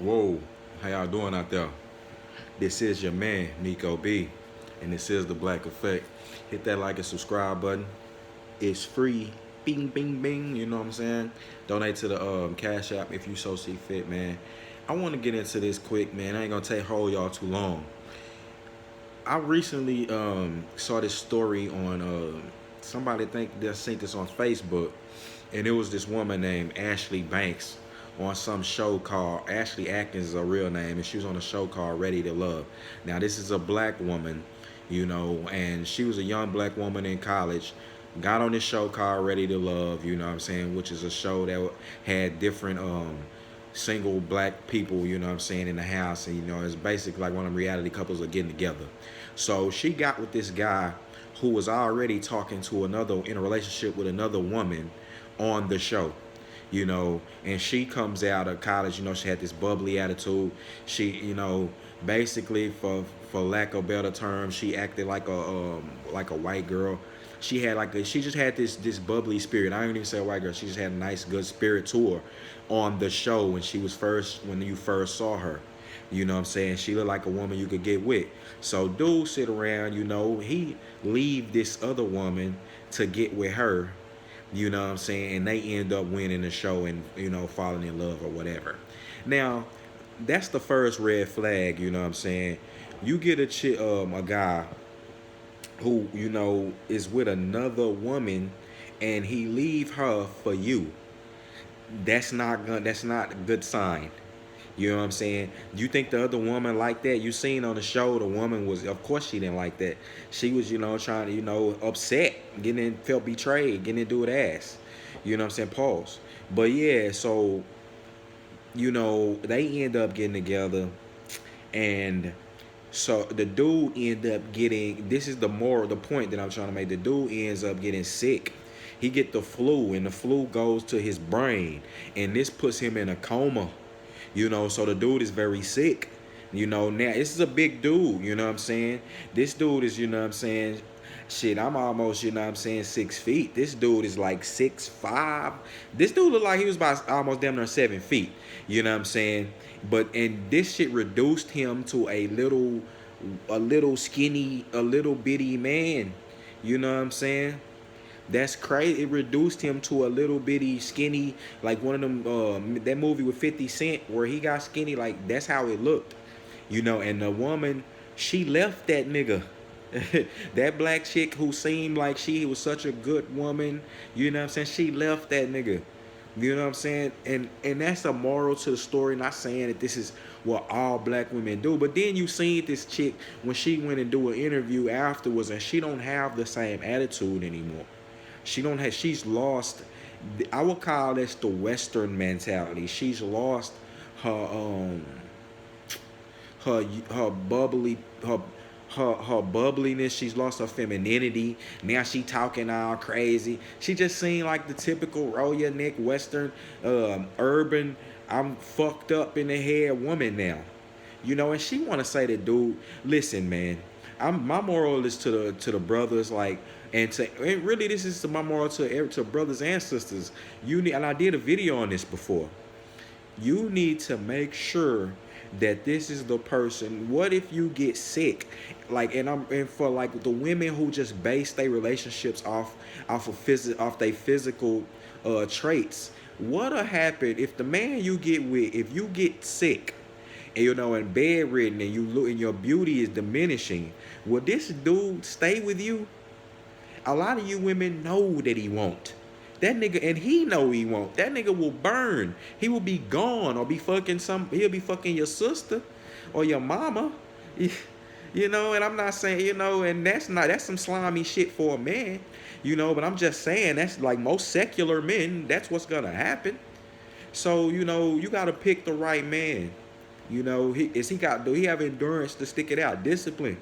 Whoa, how y'all doing out there? This is your man, Nico B, and this is The Black Effect. Hit that like and subscribe button. It's free. Bing, bing, bing. You know what I'm saying? Donate to the Cash App if you so see fit, man. I want to get into this quick, man. I ain't gonna hold y'all too long. I recently saw this story on somebody think they seen this on Facebook, and it was this woman named Ashley Banks on some show called Ashley Atkins is a real name, and she was on a show called Ready to Love. Now this is a black woman, and she was a young black woman in college. Got on this show called Ready to Love, you know what I'm saying, which is a show that had different single black people, you know what I'm saying, in the house. And, it's basically like one of them reality couples are getting together. So she got with this guy who was already talking to another, in a relationship with another woman on the show. And she comes out of college, she had this bubbly attitude. She, basically for lack of better terms, she acted like a white girl. She just had this bubbly spirit. I don't even say a white girl. She just had a nice good spirit to her on the show when you first saw her. You know what I'm saying? She looked like a woman you could get with. So dude sit around, he leave this other woman to get with her, you know what I'm saying? And they end up winning the show and, falling in love or whatever. Now, that's the first red flag, you know what I'm saying? You get a guy who, is with another woman and he leave her for you. That's not a good sign. You know what I'm saying? You think the other woman like that? You seen on the show the woman was, of course she didn't like that. She was, trying to, upset, felt betrayed, getting into it ass. You know what I'm saying? Pause. But yeah, so, they end up getting together, and so the dude end up getting, this is the point that I'm trying to make. The dude ends up getting sick. He get the flu, and the flu goes to his brain, and this puts him in a coma. So the dude is very sick. Now this is a big dude, you know what I'm saying? This dude is, shit, I'm almost, 6 feet. This dude is like 6'5". This dude looked like he was about almost damn near 7 feet. You know what I'm saying? And this shit reduced him to a little skinny, a little bitty man. You know what I'm saying? That's crazy. It reduced him to a little bitty skinny, like one of them, that movie with 50 Cent where he got skinny. Like, that's how it looked. And the woman, she left that nigga. That black chick who seemed like she was such a good woman, you know what I'm saying? She left that nigga. You know what I'm saying? And that's a moral to the story. Not saying that this is what all black women do, but then you seen this chick when she went and do an interview afterwards, and she don't have the same attitude anymore. She's lost. I would call this the Western mentality. She's lost her her bubbly her bubbliness. She's lost her femininity. Now she talking all crazy. She just seemed like the typical roll your neck Western urban, I'm fucked up in the head woman now. And she wanna say to dude, listen, man, my moral is to the brothers, like, and really this is my moral to brothers and sisters. And I did a video on this before. You need to make sure that this is the person. What if you get sick? Like, and for like the women who just base their relationships off their physical traits. What'll happen if the man you get with, if you get sick, and bedridden, and you look and your beauty is diminishing? Will this dude stay with you? A lot of you women know that he won't. That nigga, and he know he won't. That nigga will burn. He will be gone, or he'll be fucking your sister or your mama. And I'm not saying, and that's some slimy shit for a man, but I'm just saying that's like most secular men, that's what's gonna happen. So, you gotta pick the right man. Do he have endurance to stick it out? Discipline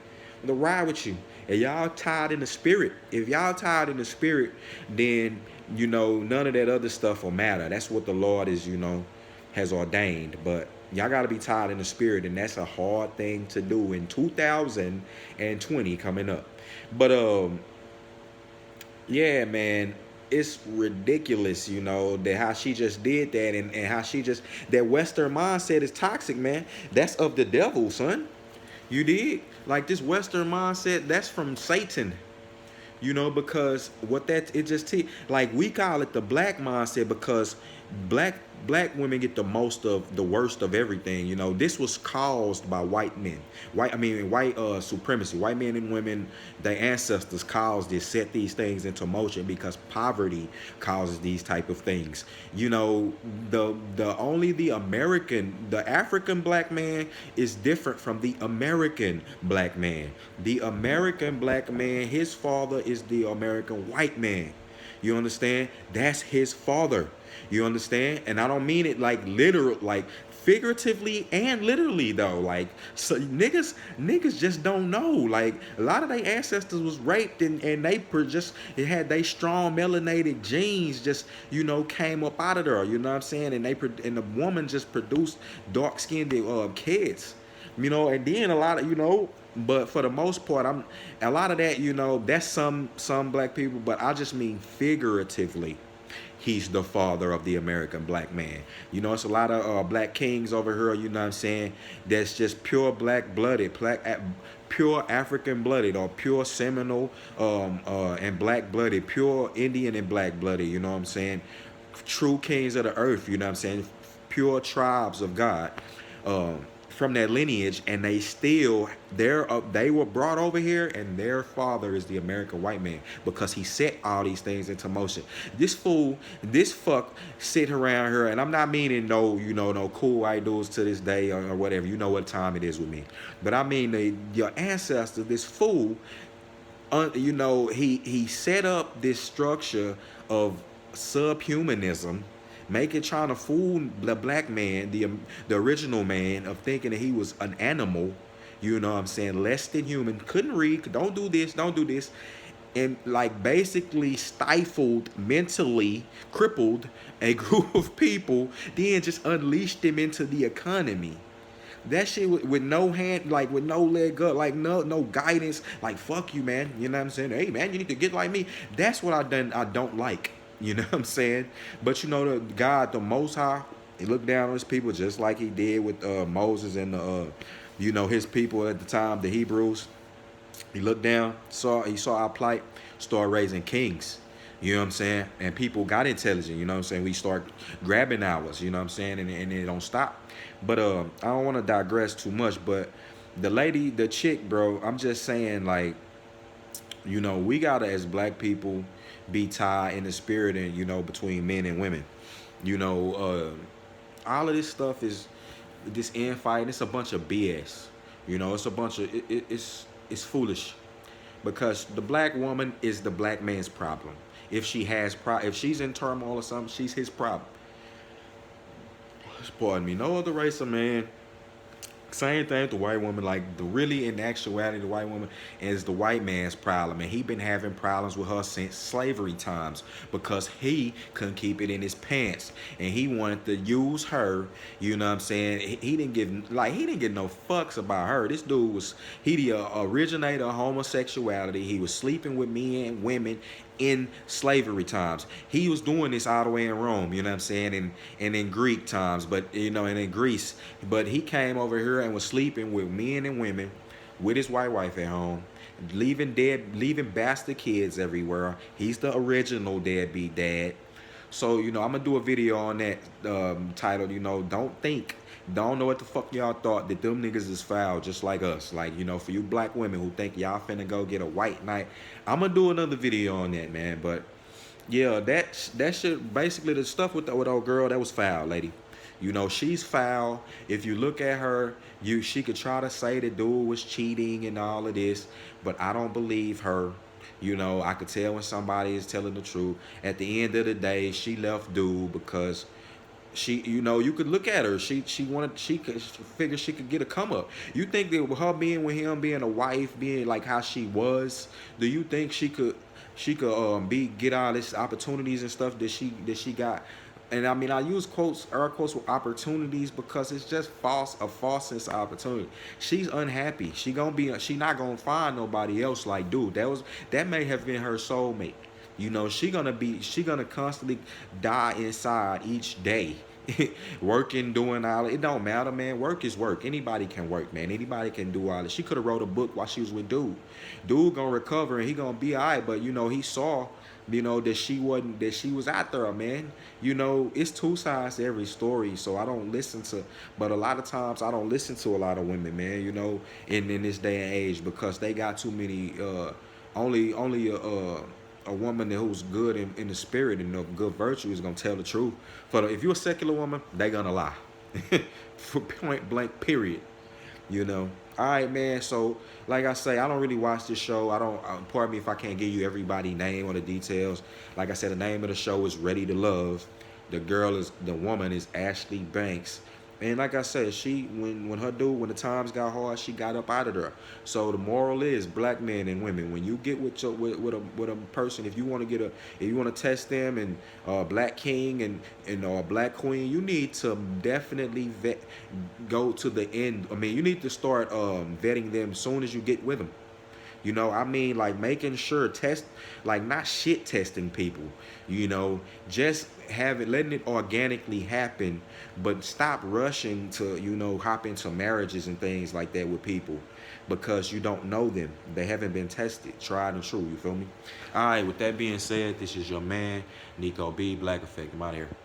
to ride with you. And y'all tied in the spirit. If y'all tied in the spirit, then none of that other stuff will matter. That's what the Lord has ordained. But y'all gotta be tied in the spirit, and that's a hard thing to do in 2020 coming up. But yeah, man. it's ridiculous, you know, that how she just did that, and how she just, that Western mindset is toxic, man. That's of the devil, son. You did, like, this Western mindset, that's from Satan. You know, because what that, it just like, we call it the black mindset because black black women get the most of the worst of everything. You know, this was caused by white men, white supremacy. White men and women, their ancestors caused this, set these things into motion because poverty causes these type of things. You know, the only the African black man is different from the American black man. The American black man, his father is the American white man. You understand? That's his father. You understand? And I don't mean it like literal, like figuratively and literally though. Like, so niggas just don't know. Like, a lot of their ancestors was raped, and they just, it had they strong melanated genes just, you know, came up out of there. You know what I'm saying? And and the woman just produced dark skinned kids. You know, and then a lot of, you know, but for the most part, a lot of that, you know, that's some black people, but I just mean figuratively. He's the father of the American black man. You know, it's a lot of black kings over here, you know what I'm saying, that's just pure black blooded, pure African blooded, or pure Seminole and black blooded, pure Indian and black blooded, you know what I'm saying? True kings of the earth, you know what I'm saying? Pure tribes of God. From that lineage, and they were brought over here, and their father is the American white man because he set all these things into motion. This fool, this fuck, sit around here, and I'm not meaning no, you know, no cool white dudes to this day, or whatever. You know what time it is with me, but I mean your ancestors. This fool, you know, he set up this structure of subhumanism, trying to fool the black man, the original man, of thinking that he was an animal, you know what I'm saying, less than human, couldn't read, don't do this, and like basically stifled, mentally crippled a group of people, then just unleashed them into the economy. That shit with no hand, like with no leg up, like no guidance, like fuck you, man. You know what I'm saying? Hey man, you need to get like me. That's what I don't like. You know what I'm saying? But you know, the God, the Most High, he looked down on his people just like he did with Moses and you know, his people at the time, the Hebrews. He looked down, he saw our plight, started raising kings. You know what I'm saying? And people got intelligent, you know what I'm saying? We start grabbing ours, you know what I'm saying? And it don't stop. But I don't want to digress too much, but the chick, bro, I'm just saying, like, you know, we gotta, as black people, be tied in the spirit, and, you know, between men and women. You know, all of this stuff is this infighting. It's a bunch of BS. You know, it's a bunch of it's foolish, because the black woman is the black man's problem. If if she's in turmoil or something, she's his problem. Pardon me. No other race of man. Same thing with the white woman. Like, really, in actuality, the white woman is the white man's problem, and he been having problems with her since slavery times because he couldn't keep it in his pants, and he wanted to use her. You know what I'm saying? He didn't give no fucks about her. This dude was the originator of homosexuality. He was sleeping with men and women in slavery times. He was doing this all the way in Rome, you know what I'm saying, and in Greek times, but, you know, and in Greece. But he came over here and was sleeping with men and women with his white wife at home, leaving bastard kids everywhere. He's the original deadbeat dad. So, you know, I'm gonna do a video on that titled, you know, don't know what the fuck y'all thought, that them niggas is foul just like us. Like, you know, for you black women who think y'all finna go get a white knight, I'm gonna do another video on that, man. But yeah, that shit, basically the stuff with old girl, that was foul, lady. You know, she's foul. If you look at her, she could try to say the dude was cheating and all of this, but I don't believe her. You know, I could tell when somebody is telling the truth. At the end of the day, she left dude because she, you know, you could look at her. She could figure she could get a come up. You think that with her being with him, being a wife, being like how she was, do you think she could get all this opportunities and stuff that she got? And I mean, I use air quotes with opportunities because it's just a false sense of opportunity. She's unhappy. She not gonna find nobody else like dude. That may have been her soulmate. You know, she gonna constantly die inside each day. Working, doing all it don't matter, man. Work is work. Anybody can work, man. Anybody can do all this. She could have wrote a book while she was with dude. Dude gonna recover and he gonna be all right, but you know, he saw, you know, that she was out there, man. You know, it's two sides to every story. So I don't listen to, but a lot of times I don't listen to a lot of women, man, you know, in this day and age because they got too many only a woman who's good in the spirit and of good virtue is gonna tell the truth. If you're a secular woman, they gonna lie. For point blank, period. You know. All right, man. So, like I say, I don't really watch this show. I don't. Pardon me if I can't give you everybody's name or the details. Like I said, the name of the show is Ready to Love. The woman is Ashley Banks. And like I said, when the times got hard, she got up out of there. So the moral is, black men and women, when you get with a person, if you want to test them and black king and black queen, you need to definitely go to the end. I mean, you need to start vetting them as soon as you get with them. You know, I mean, like making sure like not shit testing people, you know, just letting it organically happen, but stop rushing to, you know, hop into marriages and things like that with people because you don't know them. They haven't been tested, tried and true, you feel me? All right, with that being said, this is your man, Nico B, Black Effect. I'm out here.